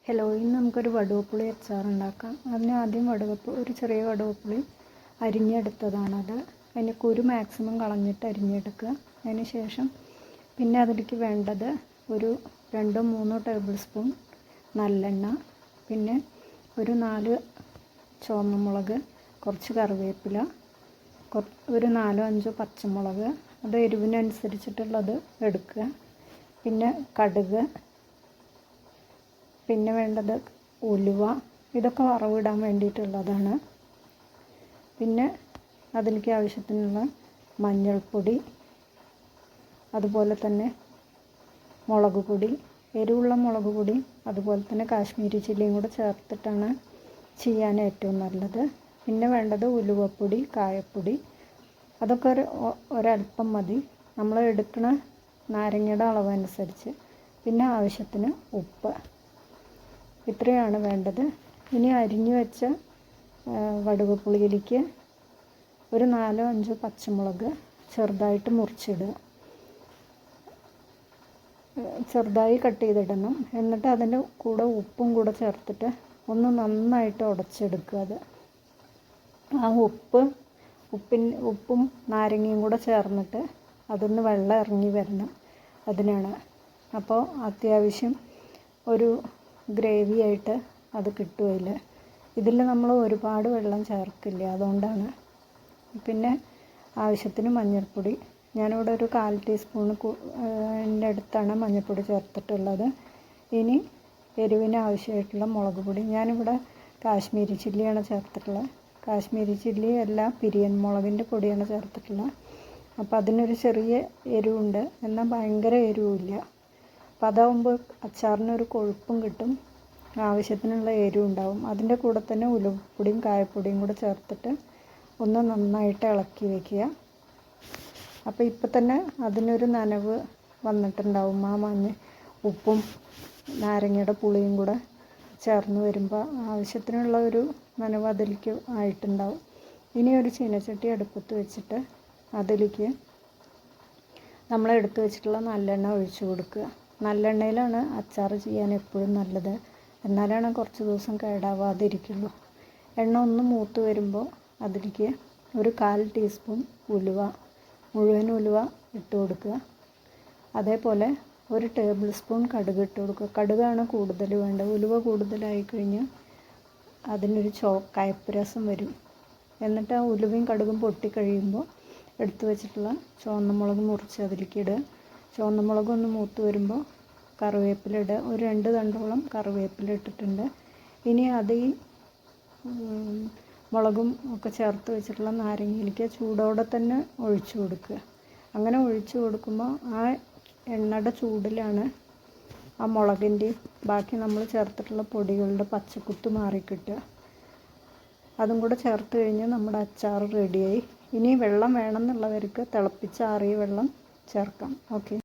Hello, ഇന്ന് നമുക്കൊരു വടുവപ്പുളി അച്ചാർ ഉണ്ടാക്കാം. അതിന് ആദ്യം ഒരു ചെറിയ വടുവപ്പുളി അരിഞ്ഞെടുത്തതാണത്. അതിൻ്റെ കുരു മാക്സിമം കളഞ്ഞിട്ട് അരിഞ്ഞെടുക്കുക. അതിന് ശേഷം പിന്നെ അതിലേക്ക് വേണ്ടത് ഒരു 2-3 ടേബിൾ സ്പൂൺ നല്ലെണ്ണ, പിന്നെ ഒരു 4 ചുവന്ന മുളക്, കുറച്ച് കറിവേപ്പില, ഒരു 4-5 പച്ചമുളക്, അത് എരിവിനനുസരിച്ചിട്ടുള്ളത് എടുക്കുക. പിന്നെ കടുക്, പിന്നെ വേണ്ടത് ഉലുവ, ഇതൊക്കെ വറവിടാൻ വേണ്ടിയിട്ടുള്ളതാണ്. പിന്നെ അതിലേക്ക് ആവശ്യത്തിനുള്ള മഞ്ഞൾപ്പൊടി, അതുപോലെ തന്നെ മുളക് പൊടി, എരിവുള്ള മുളക് പൊടി, അതുപോലെ തന്നെ കാശ്മീരി ചില്ലിയും കൂടെ ചേർത്തിട്ടാണ് ചെയ്യാൻ ഏറ്റവും നല്ലത്. പിന്നെ വേണ്ടത് ഉലുവപ്പൊടി, കായപ്പൊടി, അതൊക്കെ ഒരല്പം മതി, നമ്മൾ എടുക്കുന്ന നാരങ്ങയുടെ അളവനുസരിച്ച്. പിന്നെ ആവശ്യത്തിന് ഉപ്പ്, ഇത്രയാണ് വേണ്ടത്. ഇനി അരിഞ്ഞു വെച്ച വടുവപ്പുളിയിലേക്ക് ഒരു 4-5 പച്ചമുളക് ചെറുതായിട്ട് മുറിച്ചിടുക, ചെറുതായി കട്ട് ചെയ്തിടണം. എന്നിട്ട് അതിൻ്റെ കൂടെ ഉപ്പും കൂടെ ചേർത്തിട്ട് ഒന്ന് നന്നായിട്ട് ഉടച്ചെടുക്കുക. അത് ആ ഉപ്പും നാരങ്ങയും കൂടെ ചേർന്നിട്ട് അതൊന്ന് വെള്ളം ഇറങ്ങി വരണം, അതിനാണ്. അപ്പോൾ അത്യാവശ്യം ഒരു ഗ്രേവി ആയിട്ട് അത് കിട്ടുകയില്ല. ഇതിൽ നമ്മൾ ഒരുപാട് വെള്ളം ചേർക്കില്ല, അതുകൊണ്ടാണ്. പിന്നെ ആവശ്യത്തിന് മഞ്ഞൾപ്പൊടി, ഞാനിവിടെ ഒരു 1/4 ടീസ്പൂൺ അടുത്താണ് മഞ്ഞൾപ്പൊടി ചേർത്തിട്ടുള്ളത്. ഇനി എരിവിന് ആവശ്യമായിട്ടുള്ള മുളക് പൊടി, ഞാനിവിടെ കാശ്മീരി ചില്ലിയാണ് ചേർത്തിട്ടുള്ളത്. കാശ്മീരി ചില്ലി അല്ല, പിരിയൻ മുളകിൻ്റെ പൊടിയാണ് ചേർത്തിട്ടുള്ളത്. അപ്പോൾ അതിനൊരു ചെറിയ എരിവുണ്ട്, എന്നാൽ ഭയങ്കര എരിവില്ല. അപ്പോൾ അതാവുമ്പോൾ അച്ചാറിനൊരു കൊഴുപ്പും കിട്ടും, ആവശ്യത്തിനുള്ള എരിവും ഉണ്ടാവും. അതിൻ്റെ കൂടെ തന്നെ ഉലുവപ്പൊടിയും കായപ്പൊടിയും കൂടെ ചേർത്തിട്ട് ഒന്ന് നന്നായിട്ട് ഇളക്കി വയ്ക്കുക. അപ്പോൾ ഇപ്പം തന്നെ അതിനൊരു നനവ് വന്നിട്ടുണ്ടാവും. ഉപ്പും നാരങ്ങയുടെ പുളിയും കൂടെ ചേർന്ന് വരുമ്പോൾ ആവശ്യത്തിനുള്ള ഒരു നനവ് അതിലേക്ക് ആയിട്ടുണ്ടാവും. ഇനി ഒരു ചീനച്ചട്ടി അടുപ്പത്ത് വെച്ചിട്ട് അതിലേക്ക് നമ്മൾ എടുത്തു വെച്ചിട്ടുള്ള നല്ലെണ്ണ ഒഴിച്ചു കൊടുക്കുക. നല്ലെണ്ണയിലാണ് അച്ചാർ ചെയ്യാൻ എപ്പോഴും നല്ലത്, എന്നാലാണ് കുറച്ച് ദിവസം കേടാവാതിരിക്കുള്ളൂ. എണ്ണ ഒന്ന് മൂത്ത് വരുമ്പോൾ അതിലേക്ക് ഒരു 1/4 ടീസ്പൂൺ മുഴുവൻ ഉലുവ ഇട്ട് കൊടുക്കുക. അതേപോലെ ഒരു ടേബിൾ സ്പൂൺ കടുക് ഇട്ട് കൊടുക്കുക. കടുകാണ് കൂടുതൽ വേണ്ടത്. ഉലുവ കൂടുതലായി കഴിഞ്ഞാൽ അതിനൊരു കയ്പ്പ് രസം വരും. എന്നിട്ട് ആ ഉലുവയും കടുകും പൊട്ടിക്കഴിയുമ്പോൾ എടുത്തു വെച്ചിട്ടുള്ള ചുവന്ന മുളക് മുറിച്ച് അതിലേക്ക് ഇടുക. ചുവന്ന മുളക് ഒന്ന് മൂത്ത് വരുമ്പോൾ കറിവേപ്പില ഇടുക. ഒരു 2 തണ്ടോളം കറിവേപ്പില ഇട്ടിട്ടുണ്ട്. ഇനി അത് ഈ മുളകും ഒക്കെ ചേർത്ത് വെച്ചിട്ടുള്ള നാരങ്ങയിലേക്ക് ചൂടോടെ തന്നെ ഒഴിച്ചു കൊടുക്കുക. അങ്ങനെ ഒഴിച്ചു കൊടുക്കുമ്പോൾ ആ എണ്ണയുടെ ചൂടിലാണ് ആ മുളകിൻ്റെയും ബാക്കി നമ്മൾ ചേർത്തിട്ടുള്ള പൊടികളുടെ പച്ചക്കുത്ത് മാറിക്കിട്ടുക. അതും കൂടെ ചേർത്ത് കഴിഞ്ഞാൽ നമ്മുടെ അച്ചാർ റെഡിയായി. ഇനി വെള്ളം വേണമെന്നുള്ളവർക്ക് തിളപ്പിച്ചാറിയ വെള്ളം ചേർക്കാം. ഓക്കെ.